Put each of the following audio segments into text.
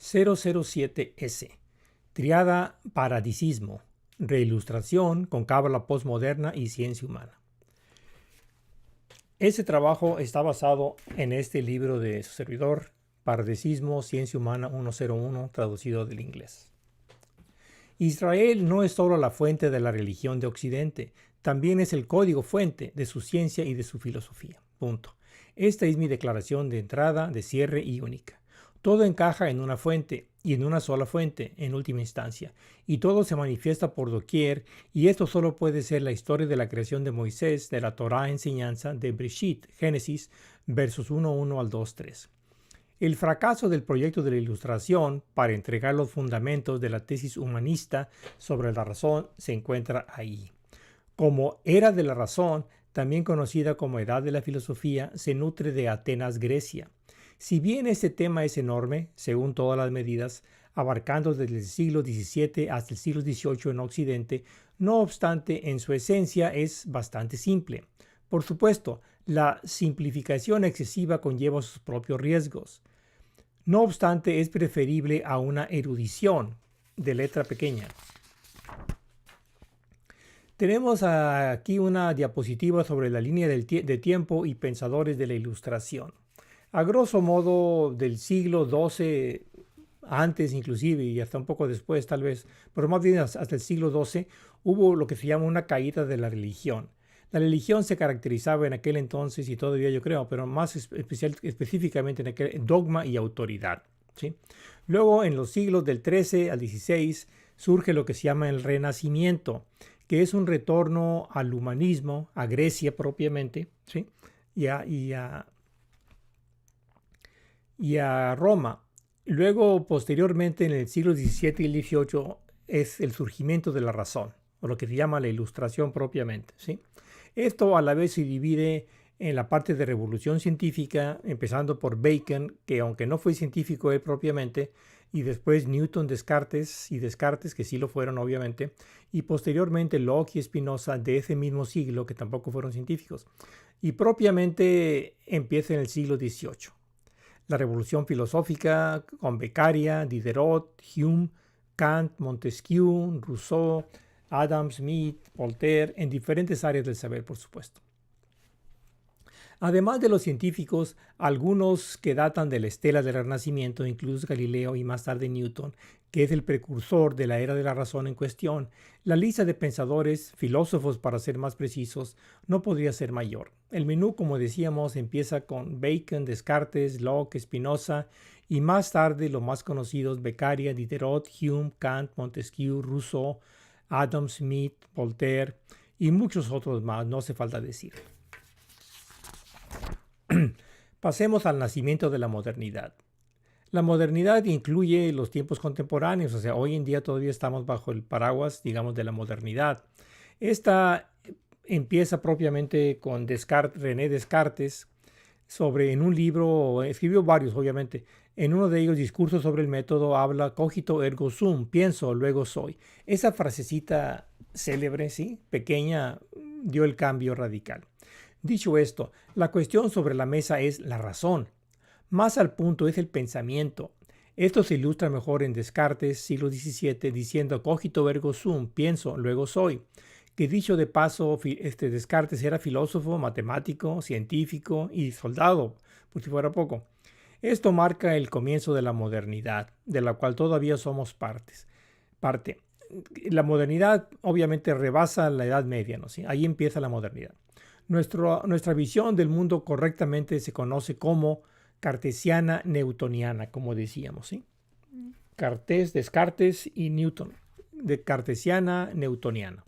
007S, Triada Paradisismo, Reilustración con Cábala Postmoderna y Ciencia Humana. Ese trabajo está basado en este libro de su servidor, Paradisismo, Ciencia Humana 101, traducido del inglés. Israel no es solo la fuente de la religión de Occidente, también es el código fuente de su ciencia y de su filosofía. Punto. Esta es mi declaración de entrada, de cierre y única. Todo encaja en una fuente, y en una sola fuente, en última instancia, y todo se manifiesta por doquier, y esto solo puede ser la historia de la creación de Moisés, de la Torá enseñanza de Breshit, Génesis, versos 1:1 al 2:3. El fracaso del proyecto de la Ilustración para entregar los fundamentos de la tesis humanista sobre la razón se encuentra ahí. Como era de la razón, también conocida como edad de la filosofía, se nutre de Atenas, Grecia. Si bien este tema es enorme, según todas las medidas, abarcando desde el siglo XVII hasta el siglo XVIII en Occidente, no obstante, en su esencia es bastante simple. Por supuesto, la simplificación excesiva conlleva sus propios riesgos. No obstante, es preferible a una erudición de letra pequeña. Tenemos aquí una diapositiva sobre la línea de tiempo y pensadores de la Ilustración. A grosso modo del siglo XII, antes inclusive y hasta un poco después tal vez, pero más bien hasta el siglo XII, hubo lo que se llama una caída de la religión. La religión se caracterizaba en aquel entonces, y todavía yo creo, pero más específicamente en aquel dogma y autoridad, ¿sí? Luego, en los siglos del XIII al XVI, surge lo que se llama el Renacimiento, que es un retorno al humanismo, a Grecia propiamente, ¿sí? y a Roma. Luego, posteriormente, en el siglo XVII y el XVIII, es el surgimiento de la razón, o lo que se llama la Ilustración propiamente, ¿sí? Esto a la vez se divide en la parte de revolución científica, empezando por Bacon, que aunque no fue científico él propiamente, y después Newton, Descartes, que sí lo fueron obviamente, y posteriormente Locke y Spinoza de ese mismo siglo, que tampoco fueron científicos. Y propiamente empieza en el siglo XVIII. La revolución filosófica con Beccaria, Diderot, Hume, Kant, Montesquieu, Rousseau, Adam Smith, Voltaire, en diferentes áreas del saber, por supuesto. Además de los científicos, algunos que datan de la estela del Renacimiento, incluso Galileo y más tarde Newton, que es el precursor de la era de la razón en cuestión, la lista de pensadores, filósofos para ser más precisos, no podría ser mayor. El menú, como decíamos, empieza con Bacon, Descartes, Locke, Spinoza y más tarde los más conocidos Beccaria, Diderot, Hume, Kant, Montesquieu, Rousseau, Adam Smith, Voltaire y muchos otros más, no hace falta decir. Pasemos al nacimiento de la modernidad. La modernidad incluye los tiempos contemporáneos, o sea, hoy en día todavía estamos bajo el paraguas, digamos, de la modernidad. Esta empieza propiamente con René Descartes, en un libro, escribió varios obviamente, en uno de ellos, Discursos sobre el método, habla cogito ergo sum, pienso, luego soy. Esa frasecita célebre, ¿sí? Pequeña, dio el cambio radical. Dicho esto, la cuestión sobre la mesa es la razón. Más al punto es el pensamiento. Esto se ilustra mejor en Descartes, siglo XVII, diciendo cogito ergo sum, pienso, luego soy. Que dicho de paso, Descartes era filósofo, matemático, científico y soldado, por si fuera poco. Esto marca el comienzo de la modernidad, de la cual todavía somos parte. La modernidad obviamente rebasa la Edad Media, ¿no? ¿Sí? Ahí empieza la modernidad. Nuestra visión del mundo correctamente se conoce como cartesiana newtoniana, como decíamos, ¿sí? Descartes y Newton, de cartesiana newtoniana.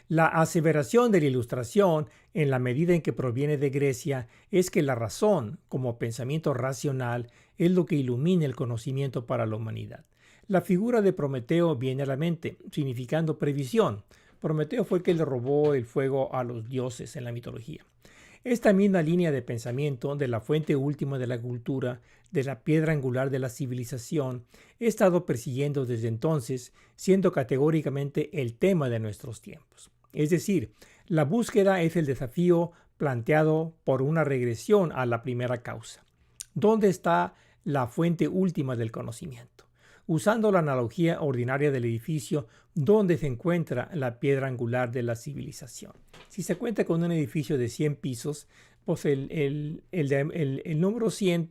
La aseveración de la Ilustración, en la medida en que proviene de Grecia, es que la razón, como pensamiento racional, es lo que ilumina el conocimiento para la humanidad. La figura de Prometeo viene a la mente, significando previsión. Prometeo fue el que le robó el fuego a los dioses en la mitología. Esta misma línea de pensamiento de la fuente última de la cultura, de la piedra angular de la civilización, he estado persiguiendo desde entonces, siendo categóricamente el tema de nuestros tiempos. Es decir, la búsqueda es el desafío planteado por una regresión a la primera causa. ¿Dónde está la fuente última del conocimiento, usando la analogía ordinaria del edificio donde se encuentra la piedra angular de la civilización. Si se cuenta con un edificio de 100 pisos, pues el número 100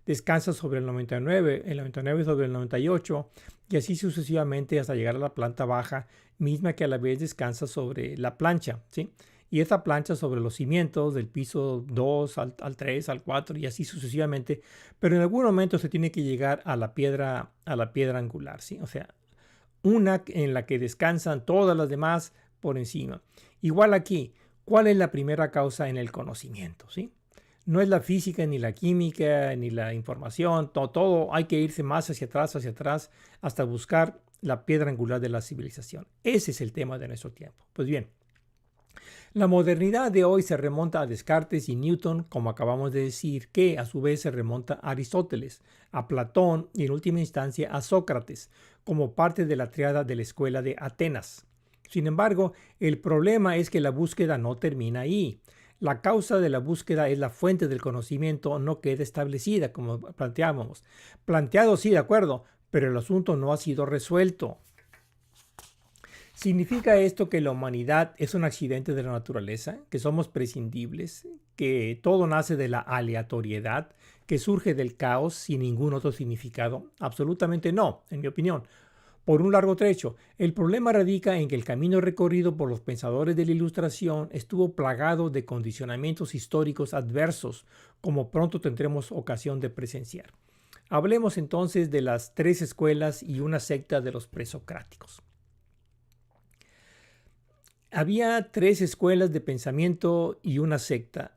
descansa sobre el 99 sobre el 98 y así sucesivamente hasta llegar a la planta baja, misma que a la vez descansa sobre la plancha, ¿sí? Y esta plancha sobre los cimientos del piso 2 al 3, al 4 y así sucesivamente, pero en algún momento se tiene que llegar a la piedra angular, ¿sí? O sea, una en la que descansan todas las demás por encima. Igual aquí, ¿cuál es la primera causa en el conocimiento, ¿sí? No es la física, ni la química, ni la información, todo hay que irse más hacia atrás, hasta buscar la piedra angular de la civilización. Ese es el tema de nuestro tiempo. Pues bien, la modernidad de hoy se remonta a Descartes y Newton, como acabamos de decir, que a su vez se remonta a Aristóteles, a Platón y en última instancia a Sócrates, como parte de la triada de la escuela de Atenas. Sin embargo, el problema es que la búsqueda no termina ahí. La causa de la búsqueda es la fuente del conocimiento, no queda establecida, como planteábamos. Planteado sí, de acuerdo, pero el asunto no ha sido resuelto. ¿Significa esto que la humanidad es un accidente de la naturaleza, que somos prescindibles, que todo nace de la aleatoriedad, que surge del caos sin ningún otro significado? Absolutamente no, en mi opinión. Por un largo trecho, el problema radica en que el camino recorrido por los pensadores de la Ilustración estuvo plagado de condicionamientos históricos adversos, como pronto tendremos ocasión de presenciar. Hablemos entonces de las 3 escuelas y una secta de los presocráticos. Había 3 escuelas de pensamiento y una secta.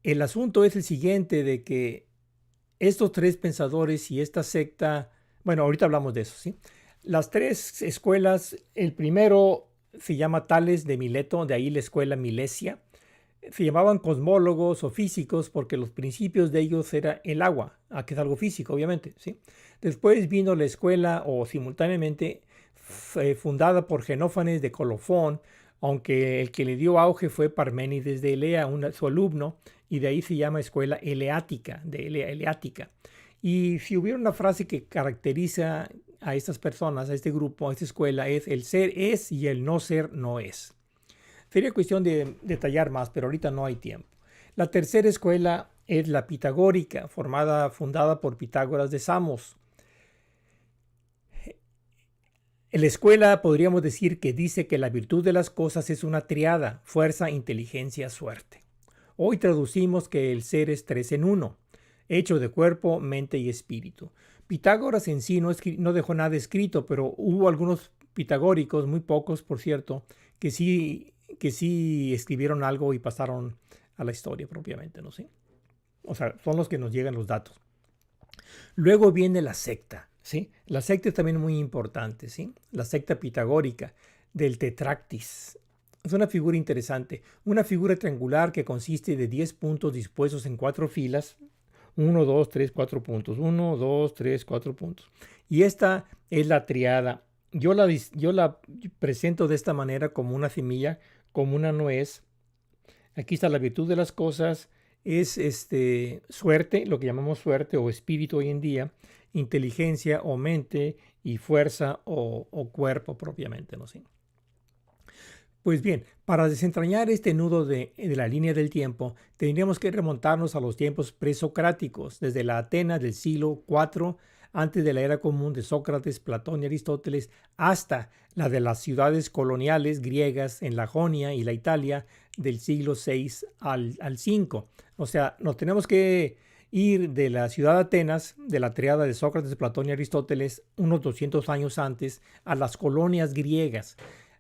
El asunto es el siguiente, de que estos 3 pensadores y esta secta, bueno, ahorita hablamos de eso, ¿sí? Las 3 escuelas, el primero se llama Tales de Mileto, de ahí la escuela Milesia. Se llamaban cosmólogos o físicos porque los principios de ellos era el agua, que es algo físico, obviamente, ¿sí? Después vino la escuela, o simultáneamente, fundada por Xenófanes de Colofón, aunque el que le dio auge fue Parménides de Elea, su alumno, y de ahí se llama escuela eleática, de Elea, eleática. Y si hubiera una frase que caracteriza a estas personas, a este grupo, a esta escuela, es: el ser es y el no ser no es. Sería cuestión de detallar más, pero ahorita no hay tiempo. La tercera escuela es la pitagórica, fundada por Pitágoras de Samos. En la escuela podríamos decir que dice que la virtud de las cosas es una triada: fuerza, inteligencia, suerte. Hoy traducimos que el ser es 3 en 1, hecho de cuerpo, mente y espíritu. Pitágoras en sí no dejó nada escrito, pero hubo algunos pitagóricos, muy pocos por cierto, que sí escribieron algo y pasaron a la historia propiamente, ¿no? ¿Sí? O sea, son los que nos llegan los datos. Luego viene la secta, ¿sí? La secta es también muy importante, ¿sí? La secta pitagórica del Tetractis. Es una figura interesante, una figura triangular que consiste de 10 puntos dispuestos en 4 filas. 1, 2, 3, 4 puntos. 1, 2, 3, 4 puntos. Y esta es la triada. Yo la presento de esta manera, como una semilla, como una nuez. Aquí está la virtud de las cosas. Es suerte, lo que llamamos suerte o espíritu hoy en día, inteligencia o mente, y fuerza o cuerpo propiamente, ¿no? ¿Sí? Pues bien, para desentrañar este nudo de la línea del tiempo, tendríamos que remontarnos a los tiempos presocráticos, desde la Atenas del siglo IV, antes de la era común de Sócrates, Platón y Aristóteles, hasta la de las ciudades coloniales griegas en la Jonia y la Italia del siglo VI al V. O sea, nos tenemos que ir de la ciudad de Atenas, de la triada de Sócrates, Platón y Aristóteles, unos 200 años antes, a las colonias griegas,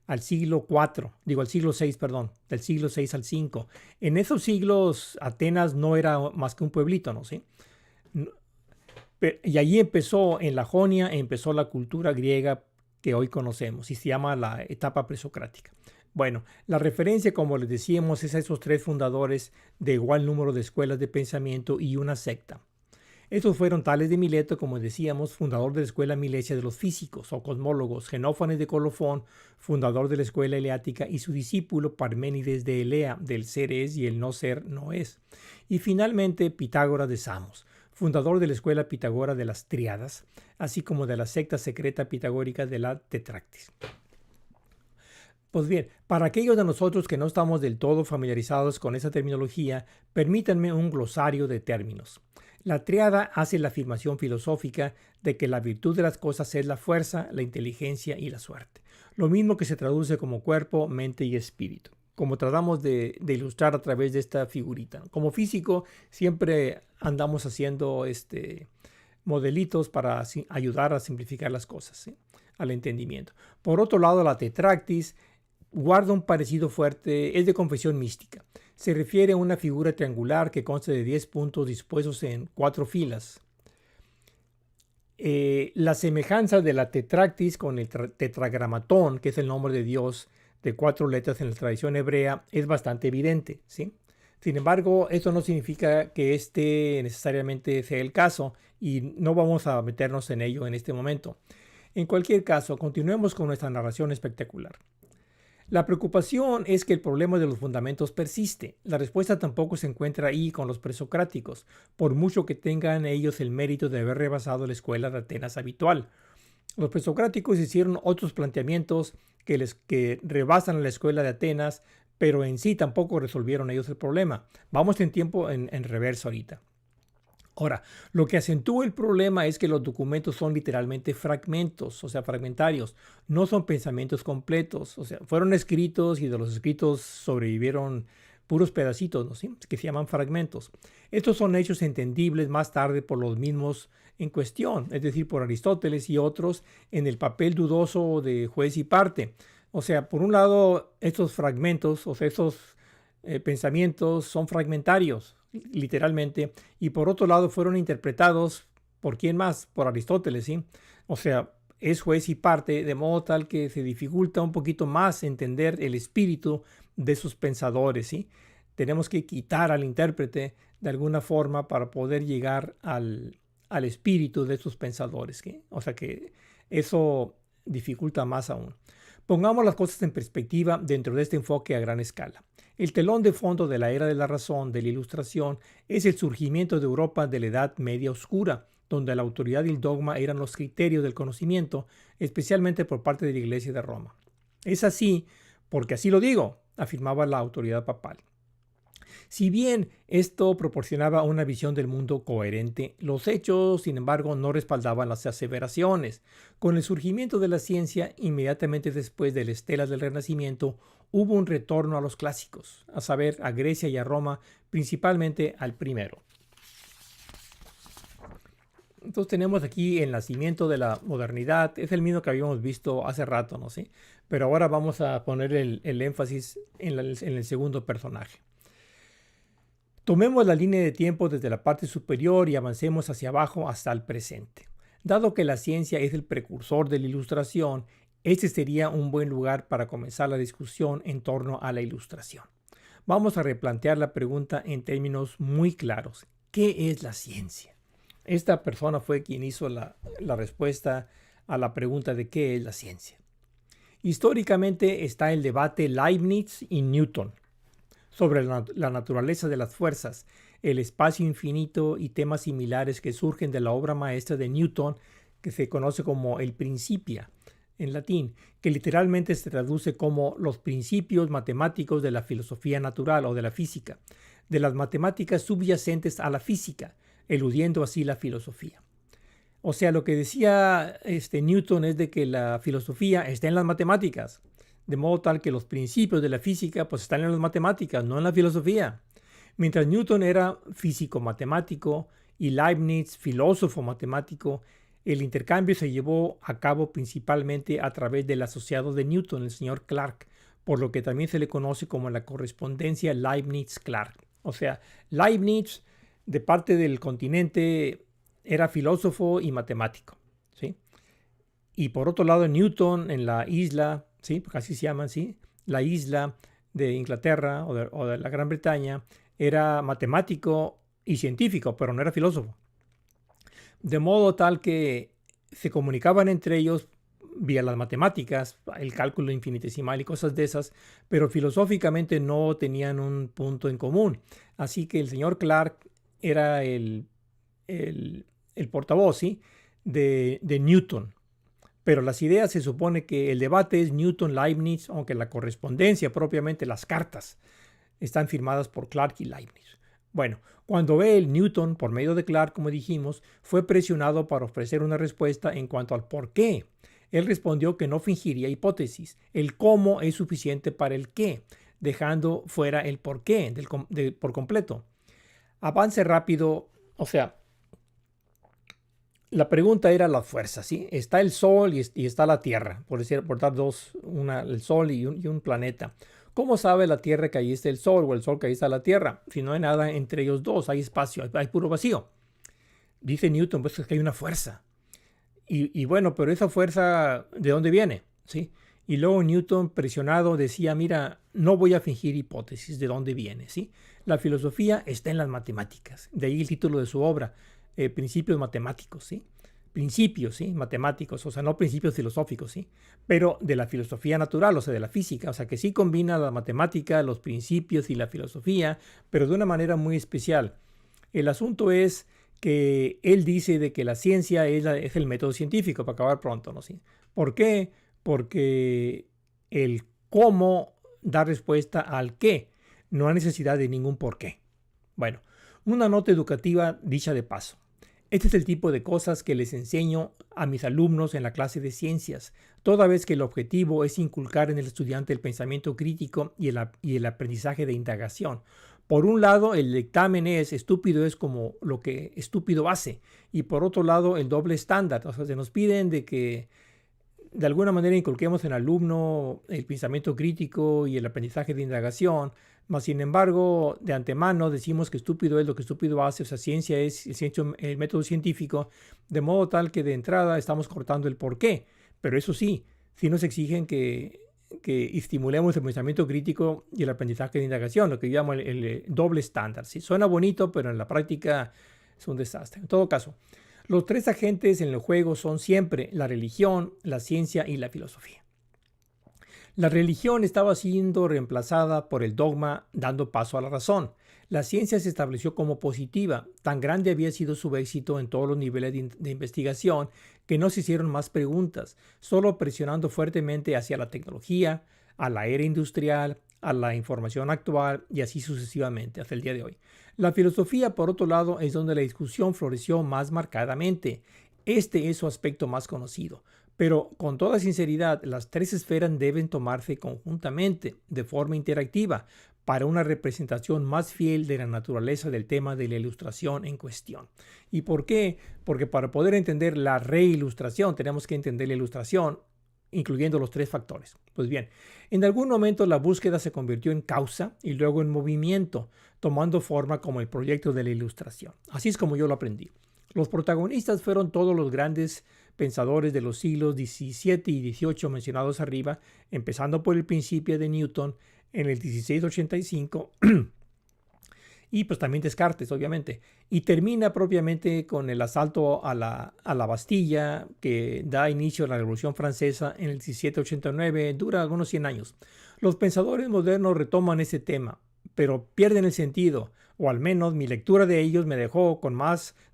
al siglo VI, perdón, del siglo VI al V. En esos siglos Atenas no era más que un pueblito, ¿no? ¿Sí? Y allí empezó, en la Jonia, empezó la cultura griega que hoy conocemos y se llama la etapa presocrática. Bueno, la referencia, como les decíamos, es a esos 3 fundadores de igual número de escuelas de pensamiento y una secta. Estos fueron Tales de Mileto, como decíamos, fundador de la escuela milesia de los físicos o cosmólogos; Xenófanes de Colofón, fundador de la escuela eleática; y su discípulo Parménides de Elea, del ser es y el no ser no es; y finalmente Pitágoras de Samos, fundador de la escuela pitagórica de las tríadas, así como de la secta secreta pitagórica de la tetractis. Pues bien, para aquellos de nosotros que no estamos del todo familiarizados con esa terminología, permítanme un glosario de términos. La tríada hace la afirmación filosófica de que la virtud de las cosas es la fuerza, la inteligencia y la suerte. Lo mismo que se traduce como cuerpo, mente y espíritu, como tratamos de ilustrar a través de esta figurita. Como físico, siempre andamos haciendo modelitos para ayudar a simplificar las cosas, ¿sí?, al entendimiento. Por otro lado, la tetractis guarda un parecido fuerte, es de confesión mística. Se refiere a una figura triangular que consta de 10 puntos dispuestos en 4 filas. La semejanza de la tetractis con el tetragramatón, que es el nombre de Dios de 4 letras en la tradición hebrea, es bastante evidente, ¿sí? Sin embargo, esto no significa que este necesariamente sea el caso y no vamos a meternos en ello en este momento. En cualquier caso, continuemos con nuestra narración espectacular. La preocupación es que el problema de los fundamentos persiste. La respuesta tampoco se encuentra ahí con los presocráticos, por mucho que tengan ellos el mérito de haber rebasado la escuela de Atenas habitual. Los presocráticos hicieron otros planteamientos que rebasan a la escuela de Atenas, pero en sí tampoco resolvieron ellos el problema. Vamos en tiempo en reverso ahorita. Ahora, lo que acentúa el problema es que los documentos son literalmente fragmentos, o sea, fragmentarios. No son pensamientos completos, o sea, fueron escritos y de los escritos sobrevivieron puros pedacitos, ¿no? ¿Sí?, que se llaman fragmentos. Estos son hechos entendibles más tarde por los mismos en cuestión, es decir, por Aristóteles y otros en el papel dudoso de juez y parte. O sea, por un lado, estos fragmentos, o sea, estos pensamientos son fragmentarios, literalmente, y por otro lado fueron interpretados ¿por quién más? Por Aristóteles, ¿sí? O sea, es juez y parte, de modo tal que se dificulta un poquito más entender el espíritu de sus pensadores, ¿sí? Tenemos que quitar al intérprete de alguna forma para poder llegar al espíritu de sus pensadores, ¿sí? O sea que eso dificulta más aún. Pongamos las cosas en perspectiva dentro de este enfoque a gran escala. El telón de fondo de la era de la razón, de la Ilustración, es el surgimiento de Europa de la Edad Media Oscura, donde la autoridad y el dogma eran los criterios del conocimiento, especialmente por parte de la Iglesia de Roma. Es así porque así lo digo, afirmaba la autoridad papal. Si bien esto proporcionaba una visión del mundo coherente, los hechos, sin embargo, no respaldaban las aseveraciones. Con el surgimiento de la ciencia, inmediatamente después de la estela del Renacimiento, hubo un retorno a los clásicos, a saber, a Grecia y a Roma, principalmente al primero. Entonces tenemos aquí el nacimiento de la modernidad, es el mismo que habíamos visto hace rato, ¿no? ¿Sí? Pero ahora vamos a poner el énfasis en el segundo personaje. Tomemos la línea de tiempo desde la parte superior y avancemos hacia abajo hasta el presente. Dado que la ciencia es el precursor de la Ilustración, este sería un buen lugar para comenzar la discusión en torno a la Ilustración. Vamos a replantear la pregunta en términos muy claros. ¿Qué es la ciencia? Esta persona fue quien hizo la respuesta a la pregunta de qué es la ciencia. Históricamente está el debate Leibniz y Newton sobre la naturaleza de las fuerzas, el espacio infinito y temas similares que surgen de la obra maestra de Newton, que se conoce como el Principia en latín, que literalmente se traduce como los principios matemáticos de la filosofía natural o de la física, de las matemáticas subyacentes a la física, eludiendo así la filosofía. O sea, lo que decía Newton es de que la filosofía está en las matemáticas, de modo tal que los principios de la física pues están en las matemáticas, no en la filosofía. Mientras Newton era físico matemático y Leibniz filósofo matemático, el intercambio se llevó a cabo principalmente a través del asociado de Newton, el señor Clark, por lo que también se le conoce como la correspondencia Leibniz-Clark. O sea, Leibniz, de parte del continente, era filósofo y matemático, ¿sí? Y por otro lado, Newton en la isla, ¿sí?, porque así se llaman, ¿sí?, la isla de Inglaterra o de la Gran Bretaña, era matemático y científico, pero no era filósofo. De modo tal que se comunicaban entre ellos vía las matemáticas, el cálculo infinitesimal y cosas de esas, pero filosóficamente no tenían un punto en común. Así que el señor Clark era el el portavoz, ¿sí? de Newton. Pero las ideas se supone que el debate es Newton-Leibniz, aunque la correspondencia, propiamente las cartas, están firmadas por Clarke y Leibniz. Bueno, cuando él, Newton, por medio de Clarke, como dijimos, fue presionado para ofrecer una respuesta en cuanto al por qué. Él respondió que no fingiría hipótesis. El cómo es suficiente para el qué, dejando fuera el por qué por completo. Avance rápido, o sea, la pregunta era la fuerza, ¿sí? Está el Sol y está la Tierra, por dar dos, el Sol y un planeta. ¿Cómo sabe la Tierra que ahí está el Sol o el Sol que ahí está la Tierra? Si no hay nada entre ellos dos, hay espacio, hay puro vacío. Dice Newton, pues es que hay una fuerza. Y bueno, pero esa fuerza, ¿de dónde viene? ¿Sí? Y luego Newton, presionado, decía, mira, no voy a fingir hipótesis, ¿de dónde viene? ¿Sí? La filosofía está en las matemáticas. De ahí el título de su obra, Principios Matemáticos, ¿sí? Principios, ¿sí? Matemáticos, o sea, no principios filosóficos, ¿sí? Pero de la filosofía natural, o sea, de la física, o sea, que sí combina la matemática, los principios y la filosofía, pero de una manera muy especial. El asunto es que él dice de que la ciencia es el método científico, para acabar pronto, ¿no? ¿Sí? ¿Por qué? Porque el cómo da respuesta al qué, no hay necesidad de ningún por qué. Bueno, una nota educativa dicha de paso. Este es el tipo de cosas que les enseño a mis alumnos en la clase de ciencias, toda vez que el objetivo es inculcar en el estudiante el pensamiento crítico y el aprendizaje de indagación. Por un lado, el dictamen estúpido es como lo que estúpido hace, y por otro lado, el doble estándar. O sea, se nos piden de que de alguna manera inculquemos en el alumno el pensamiento crítico y el aprendizaje de indagación, mas sin embargo, de antemano decimos que estúpido es lo que estúpido hace, o sea, ciencia es el método científico, de modo tal que de entrada estamos cortando el porqué. Pero eso sí, sí nos exigen que estimulemos el pensamiento crítico y el aprendizaje de indagación, lo que yo llamo el doble estándar. ¿Sí? Suena bonito, pero en la práctica es un desastre. En todo caso, los tres agentes en el juego son siempre la religión, la ciencia y la filosofía. La religión estaba siendo reemplazada por el dogma, dando paso a la razón. La ciencia se estableció como positiva. Tan grande había sido su éxito en todos los niveles de investigación que no se hicieron más preguntas, solo presionando fuertemente hacia la tecnología, a la era industrial, a la información actual y así sucesivamente hasta el día de hoy. La filosofía, por otro lado, es donde la discusión floreció más marcadamente. Este es su aspecto más conocido. Pero con toda sinceridad, las tres esferas deben tomarse conjuntamente, de forma interactiva, para una representación más fiel de la naturaleza del tema de la ilustración en cuestión. ¿Y por qué? Porque para poder entender la reilustración, tenemos que entender la ilustración, incluyendo los tres factores. Pues bien, en algún momento la búsqueda se convirtió en causa y luego en movimiento, tomando forma como el proyecto de la ilustración. Así es como yo lo aprendí. Los protagonistas fueron todos los grandes pensadores de los siglos XVII y XVIII mencionados arriba, empezando por el Principia de Newton en el 1685 y pues también Descartes, obviamente, y termina propiamente con el asalto a la Bastilla que da inicio a la Revolución Francesa en el 1789, dura algunos 100 años. Los pensadores modernos retoman ese tema, pero pierden el sentido, o al menos mi lectura de ellos me dejó con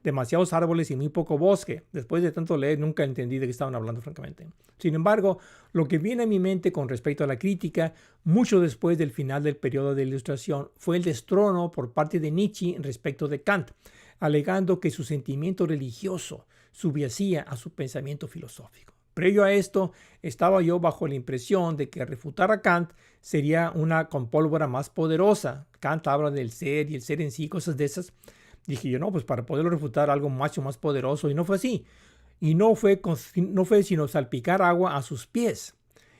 demasiados árboles y muy poco bosque. Después de tanto leer, nunca entendí de qué estaban hablando, francamente. Sin embargo, lo que viene a mi mente con respecto a la crítica, mucho después del final del periodo de Ilustración, fue el destrono por parte de Nietzsche respecto de Kant, alegando que su sentimiento religioso subyacía a su pensamiento filosófico. Previo a esto, estaba yo bajo la impresión de que refutar a Kant sería una compólvora más poderosa. Kant habla del ser y el ser en sí, cosas de esas. Dije yo, no, pues para poderlo refutar algo mucho más poderoso, y no fue así. Y no fue sino salpicar agua a sus pies.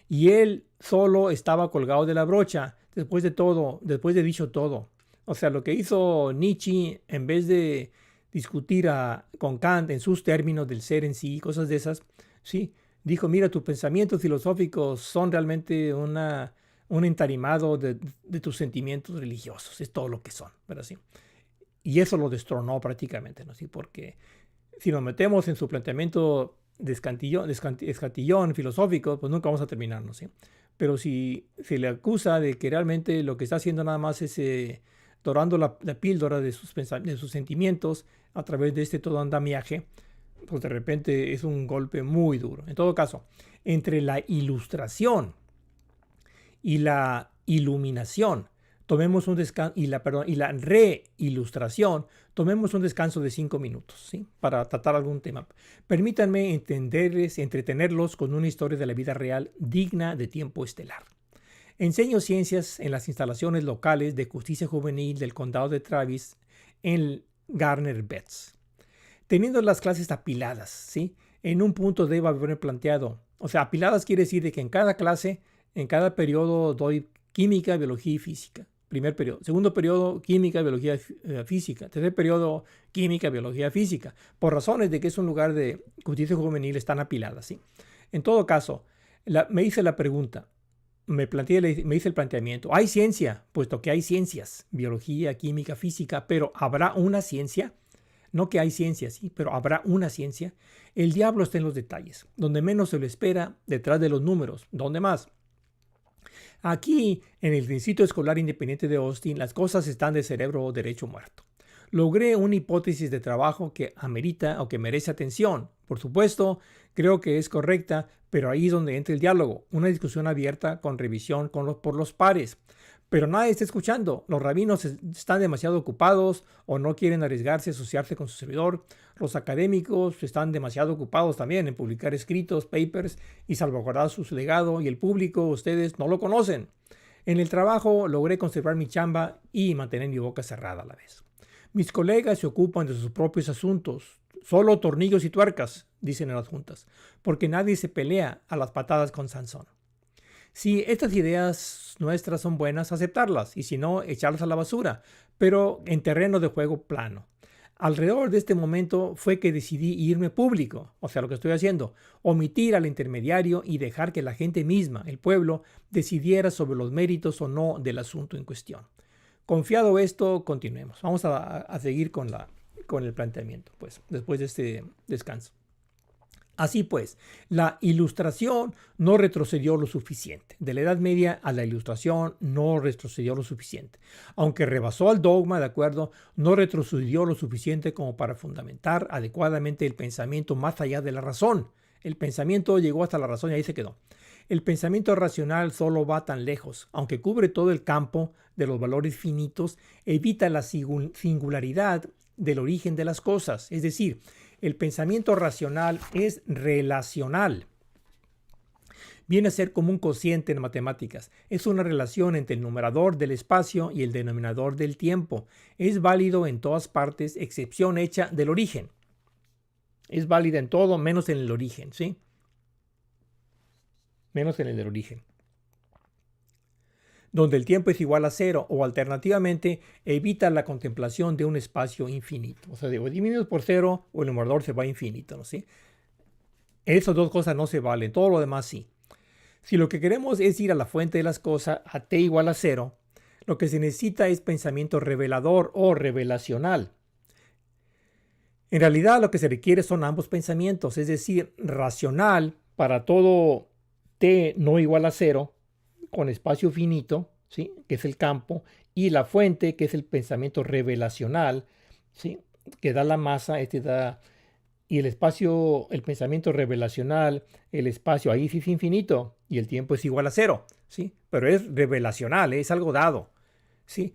Y él solo estaba colgado de la brocha, después de dicho todo. O sea, lo que hizo Nietzsche, en vez de discutir con Kant en sus términos del ser en sí, cosas de esas, sí, dijo, mira, tus pensamientos filosóficos son realmente un entarimado de tus sentimientos religiosos, es todo lo que son, ¿verdad? ¿Sí? Y eso lo destronó prácticamente, ¿no? ¿Sí? Porque si nos metemos en su planteamiento de escatillón filosófico, pues nunca vamos a terminar, ¿no? ¿Sí? Pero si se le acusa de que realmente lo que está haciendo nada más es dorando la píldora de sus sentimientos a través de este todo andamiaje, pues de repente es un golpe muy duro. En todo caso, entre la ilustración y la iluminación, tomemos un descanso, y la reilustración, tomemos un descanso de 5 minutos, ¿sí? Para tratar algún tema. Permítanme entretenerlos con una historia de la vida real digna de tiempo estelar. Enseño ciencias en las instalaciones locales de justicia juvenil del condado de Travis en Garner Betts. Teniendo las clases apiladas, ¿sí? En un punto debo haber planteado, o sea, apiladas quiere decir de que en cada clase, en cada periodo doy química, biología y física. Primer periodo. Segundo periodo, química, biología, física. Tercer periodo, química, biología, física. Por razones de que es un lugar de justicia juvenil, están apiladas, ¿sí? En todo caso, me hice la pregunta, me hice el planteamiento. ¿Hay ciencia? Puesto que hay ciencias, biología, química, física, pero ¿habrá una ciencia? No que hay ciencia, sí, pero ¿habrá una ciencia? El diablo está en los detalles. Donde menos se lo espera, detrás de los números. ¿Dónde más? Aquí, en el Distrito Escolar Independiente de Austin, las cosas están de cerebro derecho muerto. Logré una hipótesis de trabajo que amerita o que merece atención. Por supuesto, creo que es correcta, pero ahí es donde entra el diálogo, una discusión abierta con revisión por los pares. Pero nadie está escuchando. Los rabinos están demasiado ocupados o no quieren arriesgarse a asociarse con su servidor. Los académicos están demasiado ocupados también en publicar escritos, papers y salvaguardar su legado, y el público, ustedes, no lo conocen. En el trabajo logré conservar mi chamba y mantener mi boca cerrada a la vez. Mis colegas se ocupan de sus propios asuntos. Solo tornillos y tuercas, dicen en las juntas, porque nadie se pelea a las patadas con Sansón. Si estas ideas nuestras son buenas, aceptarlas, y si no, echarlas a la basura, pero en terreno de juego plano. Alrededor de este momento fue que decidí irme público, o sea, lo que estoy haciendo, omitir al intermediario y dejar que la gente misma, el pueblo, decidiera sobre los méritos o no del asunto en cuestión. Confiado esto, continuemos. Vamos a seguir con el planteamiento, pues, después de este descanso. Así pues, la ilustración no retrocedió lo suficiente. De la Edad Media a la ilustración no retrocedió lo suficiente. Aunque rebasó al dogma, de acuerdo, no retrocedió lo suficiente como para fundamentar adecuadamente el pensamiento más allá de la razón. El pensamiento llegó hasta la razón y ahí se quedó. El pensamiento racional solo va tan lejos, aunque cubre todo el campo de los valores finitos, evita la singularidad del origen de las cosas, es decir, el pensamiento racional es relacional. Viene a ser como un cociente en matemáticas. Es una relación entre el numerador del espacio y el denominador del tiempo. Es válido en todas partes, excepción hecha del origen. Es válida en todo menos en el origen, ¿sí? Menos en el del origen. Donde el tiempo es igual a cero, o alternativamente evita la contemplación de un espacio infinito. O sea, o disminuido por cero o el numerador se va a infinito, ¿no? ¿Sí? Esas dos cosas no se valen, todo lo demás sí. Si lo que queremos es ir a la fuente de las cosas, a t igual a cero, lo que se necesita es pensamiento revelador o revelacional. En realidad lo que se requiere son ambos pensamientos, es decir, racional para todo t no igual a cero, con espacio finito, ¿sí? Que es el campo, y la fuente, que es el pensamiento revelacional, ¿sí? Que da la masa, y el espacio, el pensamiento revelacional, el espacio ahí sí es infinito, y el tiempo es igual a cero, ¿sí? Pero es revelacional, es algo dado, ¿sí?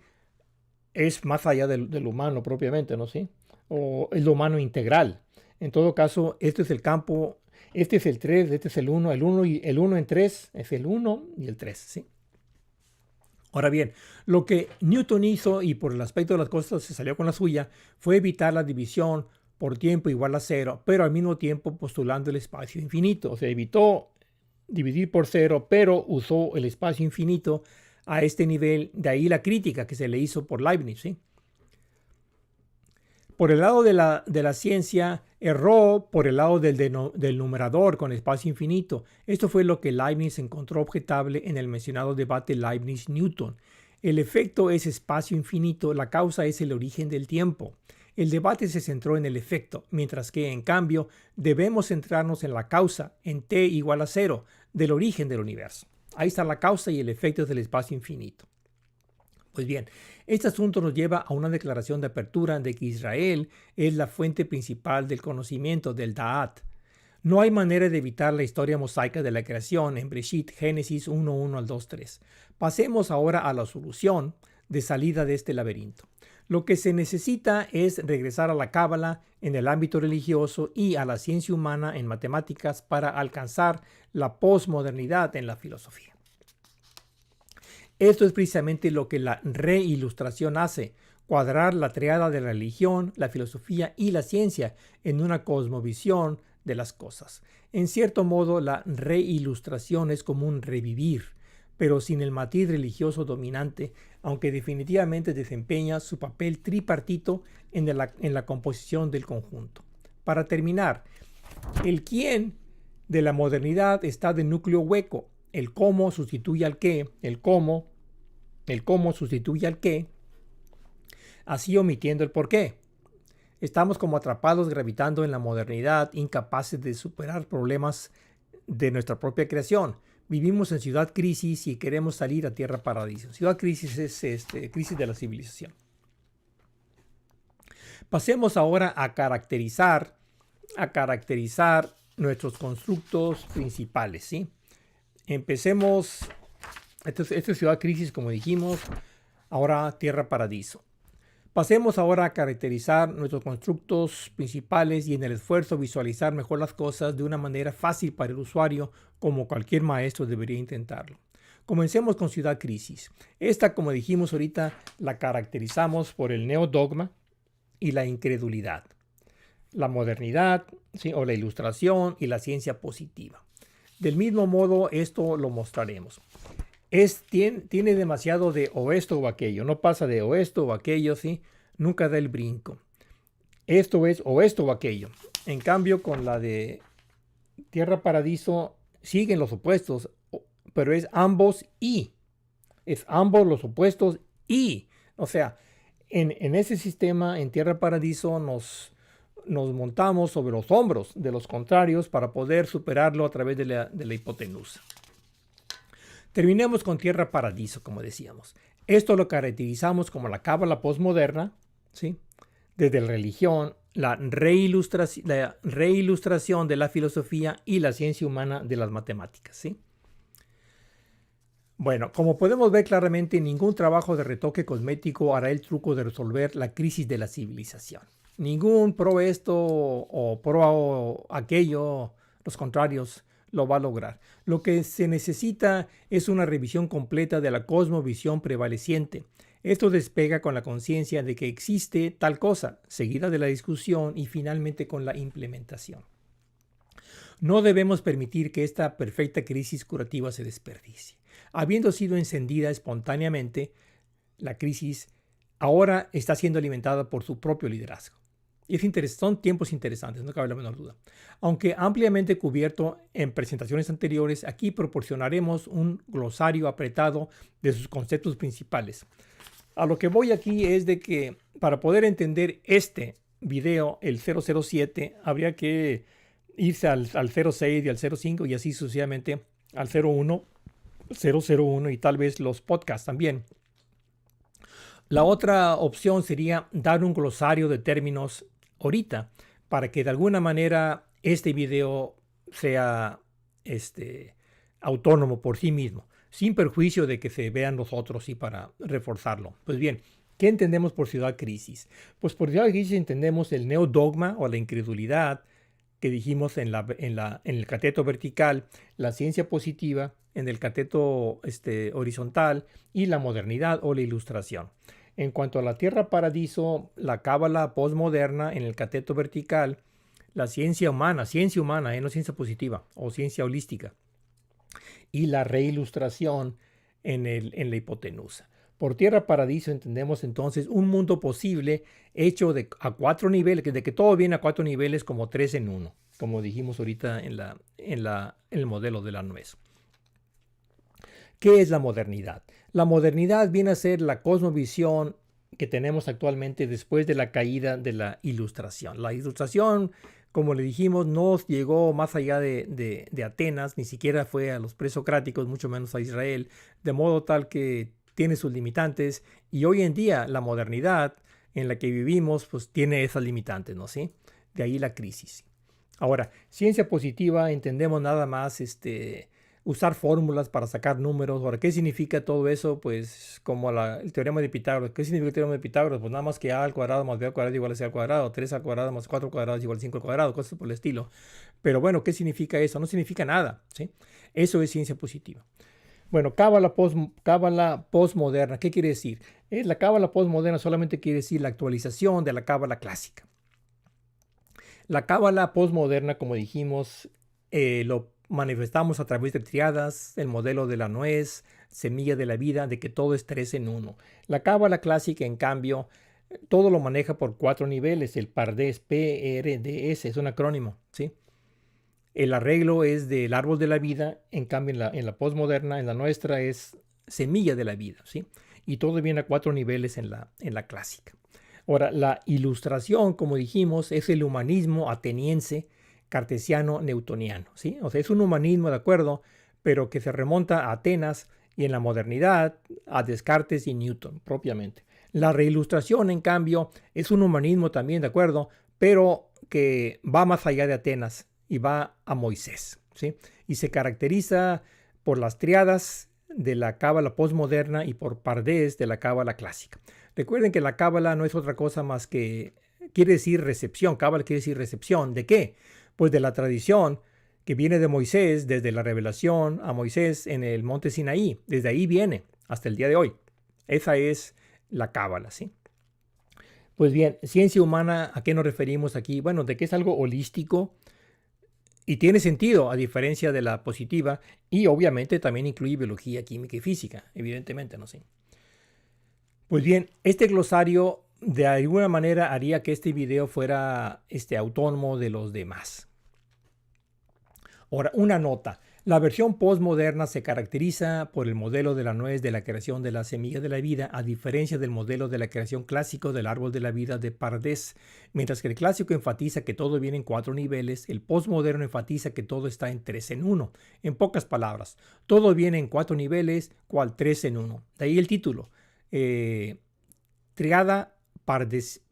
Es más allá del humano propiamente, ¿no? ¿Sí? O es lo humano integral. En todo caso, este es el campo. Este es el 3, este es el 1, y el 1 en 3 es el 1 y el 3, ¿sí? Ahora bien, lo que Newton hizo, y por el aspecto de las cosas se salió con la suya, fue evitar la división por tiempo igual a cero, pero al mismo tiempo postulando el espacio infinito. O sea, evitó dividir por cero, pero usó el espacio infinito a este nivel. De ahí la crítica que se le hizo por Leibniz, ¿sí? Por el lado de la ciencia, erró por el lado del numerador con espacio infinito. Esto fue lo que Leibniz encontró objetable en el mencionado debate Leibniz-Newton. El efecto es espacio infinito, la causa es el origen del tiempo. El debate se centró en el efecto, mientras que, en cambio, debemos centrarnos en la causa, en t igual a cero, del origen del universo. Ahí está la causa y el efecto del espacio infinito. Pues bien, este asunto nos lleva a una declaración de apertura de que Israel es la fuente principal del conocimiento del Da'at. No hay manera de evitar la historia mosaica de la creación en Breshit, Génesis 1:1 al 2:3. Pasemos ahora a la solución de salida de este laberinto. Lo que se necesita es regresar a la cábala en el ámbito religioso y a la ciencia humana en matemáticas para alcanzar la posmodernidad en la filosofía. Esto es precisamente lo que la reilustración hace: cuadrar la triada de la religión, la filosofía y la ciencia en una cosmovisión de las cosas. En cierto modo, la reilustración es como un revivir, pero sin el matiz religioso dominante, aunque definitivamente desempeña su papel tripartito en la composición del conjunto. Para terminar, el quién de la modernidad está de núcleo hueco. El cómo sustituye al qué, el cómo sustituye al qué, así omitiendo el por qué. Estamos como atrapados gravitando en la modernidad, incapaces de superar problemas de nuestra propia creación. Vivimos en ciudad crisis y queremos salir a tierra paraíso. Ciudad crisis es crisis de la civilización. Pasemos ahora a caracterizar nuestros constructos principales, ¿sí? Empecemos. Esta es ciudad crisis, como dijimos. Ahora tierra paraíso. Pasemos ahora a caracterizar nuestros constructos principales y en el esfuerzo visualizar mejor las cosas de una manera fácil para el usuario, como cualquier maestro debería intentarlo. Comencemos con ciudad crisis. Esta, como dijimos ahorita, la caracterizamos por el neodogma y la incredulidad, la modernidad, ¿sí?, o la ilustración y la ciencia positiva. Del mismo modo, esto lo mostraremos. Tiene demasiado de o esto o aquello, no pasa de o esto o aquello, ¿sí? Nunca da el brinco. Esto es o esto o aquello. En cambio, con la de tierra paraíso siguen los opuestos, pero es ambos y. Es ambos los opuestos y. O sea, en ese sistema, en tierra paraíso, nos montamos sobre los hombros de los contrarios para poder superarlo a través de la hipotenusa. Terminemos con tierra paraíso, como decíamos. Esto lo caracterizamos como la cábala postmoderna, ¿sí?, desde la religión, la reilustración de la filosofía y la ciencia humana de las matemáticas, ¿sí? Bueno, como podemos ver claramente, ningún trabajo de retoque cosmético hará el truco de resolver la crisis de la civilización. Ningún pro esto o pro aquello, los contrarios, lo va a lograr. Lo que se necesita es una revisión completa de la cosmovisión prevaleciente. Esto despega con la conciencia de que existe tal cosa, seguida de la discusión y finalmente con la implementación. No debemos permitir que esta perfecta crisis curativa se desperdicie. Habiendo sido encendida espontáneamente, la crisis ahora está siendo alimentada por su propio liderazgo. Y son tiempos interesantes, no cabe la menor duda. Aunque ampliamente cubierto en presentaciones anteriores, aquí proporcionaremos un glosario apretado de sus conceptos principales. A lo que voy aquí es de que para poder entender este video, el 007, habría que irse al 06 y al 05 y así sucesivamente al 01, 001 y tal vez los podcasts también. La otra opción sería dar un glosario de términos ahorita para que de alguna manera este video sea autónomo por sí mismo, sin perjuicio de que se vean los otros y para reforzarlo. Pues bien, ¿qué entendemos por ciudad crisis? Pues por ciudad crisis entendemos el neodogma o la incredulidad que dijimos en el cateto vertical, la ciencia positiva en el cateto horizontal y la modernidad o la ilustración. En cuanto a la tierra paraíso, la cábala postmoderna en el cateto vertical, la ciencia humana, no ciencia positiva o ciencia holística, y la reilustración en la hipotenusa. Por tierra paraíso entendemos entonces un mundo posible hecho a 4 niveles, de que todo viene a 4 niveles como 3 en 1, como dijimos ahorita en el modelo de la nuez. ¿Qué es la modernidad? La modernidad viene a ser la cosmovisión que tenemos actualmente después de la caída de la ilustración. La ilustración, como le dijimos, no llegó más allá de Atenas, ni siquiera fue a los presocráticos, mucho menos a Israel, de modo tal que tiene sus limitantes y hoy en día la modernidad en la que vivimos pues tiene esas limitantes, ¿no? ¿Sí? De ahí la crisis. Ahora, ciencia positiva entendemos nada más usar fórmulas para sacar números. Ahora, ¿qué significa todo eso? Pues como el teorema de Pitágoras. ¿Qué significa el teorema de Pitágoras? Pues nada más que a al cuadrado más b al cuadrado igual a c al cuadrado, 3 al cuadrado más 4 al cuadrado igual a 5 al cuadrado, cosas por el estilo. Pero bueno, ¿qué significa eso? No significa nada, ¿sí? Eso es ciencia positiva. Bueno, cábala postmoderna, ¿qué quiere decir? La cábala postmoderna solamente quiere decir la actualización de la cábala clásica. La cábala postmoderna, como dijimos, lo manifestamos a través de triadas, el modelo de la nuez, semilla de la vida, de que todo es 3 en 1. La cábala clásica, en cambio, todo lo maneja por 4 niveles. El PARDES, PRDS, es un acrónimo, ¿sí? El arreglo es del árbol de la vida, en cambio en la postmoderna, en la nuestra, es semilla de la vida, ¿sí? Y todo viene a 4 niveles en la clásica. Ahora, la ilustración, como dijimos, es el humanismo ateniense, cartesiano, newtoniano, ¿sí? O sea, es un humanismo, de acuerdo, pero que se remonta a Atenas y en la modernidad a Descartes y Newton, propiamente. La reilustración, en cambio, es un humanismo también, de acuerdo, pero que va más allá de Atenas y va a Moisés, ¿sí? Y se caracteriza por las triadas de la cábala postmoderna y por Pardes de la cábala clásica. Recuerden que la cábala no es otra cosa más que, quiere decir recepción. Cábala quiere decir recepción. ¿De qué? Pues de la tradición que viene de Moisés, desde la revelación a Moisés en el monte Sinaí. Desde ahí viene hasta el día de hoy. Esa es la cábala, ¿sí? Pues bien, ciencia humana, ¿a qué nos referimos aquí? Bueno, de que es algo holístico y tiene sentido a diferencia de la positiva, y obviamente también incluye biología, química y física, evidentemente, ¿no? Sí. Pues bien, este glosario de alguna manera haría que este video fuera autónomo de los demás. Ahora, una nota. La versión postmoderna se caracteriza por el modelo de la nuez de la creación de la semilla de la vida, a diferencia del modelo de la creación clásico del árbol de la vida de Pardes. Mientras que el clásico enfatiza que todo viene en 4 niveles, el postmoderno enfatiza que todo está en 3 en 1. En pocas palabras, todo viene en 4 niveles, cual 3 en 1. De ahí el título. Triada Pardes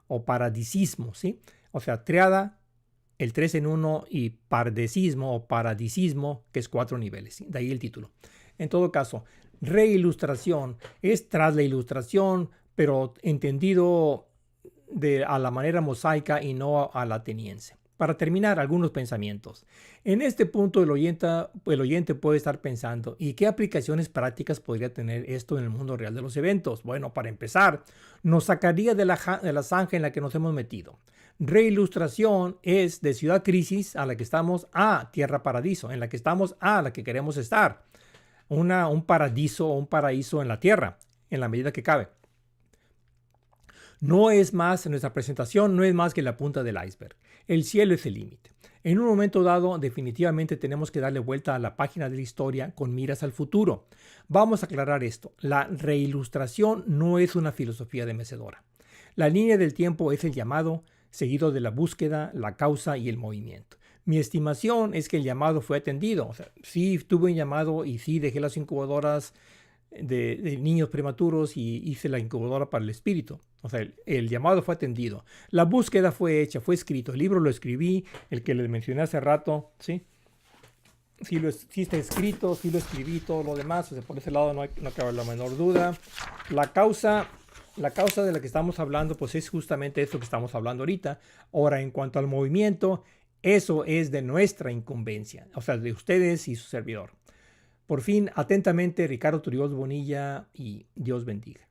o paradisismo, ¿sí? O sea, triada, el 3 en 1 y pardesismo o paradisismo, que es 4 niveles, ¿sí? De ahí el título. En todo caso, reilustración es tras la ilustración, pero entendido a la manera mosaica y no a la ateniense. Para terminar, algunos pensamientos. En este punto el oyente puede estar pensando, ¿y qué aplicaciones prácticas podría tener esto en el mundo real de los eventos? Bueno, para empezar, nos sacaría de la zanja en la que nos hemos metido. Reilustración es de ciudad crisis a la que estamos a tierra paraíso, en la que estamos a la que queremos estar. Un paradiso o un paraíso en la tierra, en la medida que cabe. No es más, nuestra presentación no es más que la punta del iceberg. El cielo es el límite. En un momento dado, definitivamente tenemos que darle vuelta a la página de la historia con miras al futuro. Vamos a aclarar esto. La reilustración no es una filosofía de mecedora. La línea del tiempo es el llamado, seguido de la búsqueda, la causa y el movimiento. Mi estimación es que el llamado fue atendido. O sea, sí tuve un llamado y sí dejé las incubadoras de niños prematuros y hice la incubadora para el espíritu. O sea, el llamado fue atendido. La búsqueda fue hecha, fue escrito. El libro lo escribí, el que les mencioné hace rato, ¿sí? Sí está escrito, sí lo escribí, todo lo demás. O sea, por ese lado no cabe la menor duda. La causa de la que estamos hablando, pues es justamente eso que estamos hablando ahorita. Ahora, en cuanto al movimiento, eso es de nuestra incumbencia. O sea, de ustedes y su servidor. Por fin, atentamente, Ricardo Turrios Bonilla, y Dios bendiga.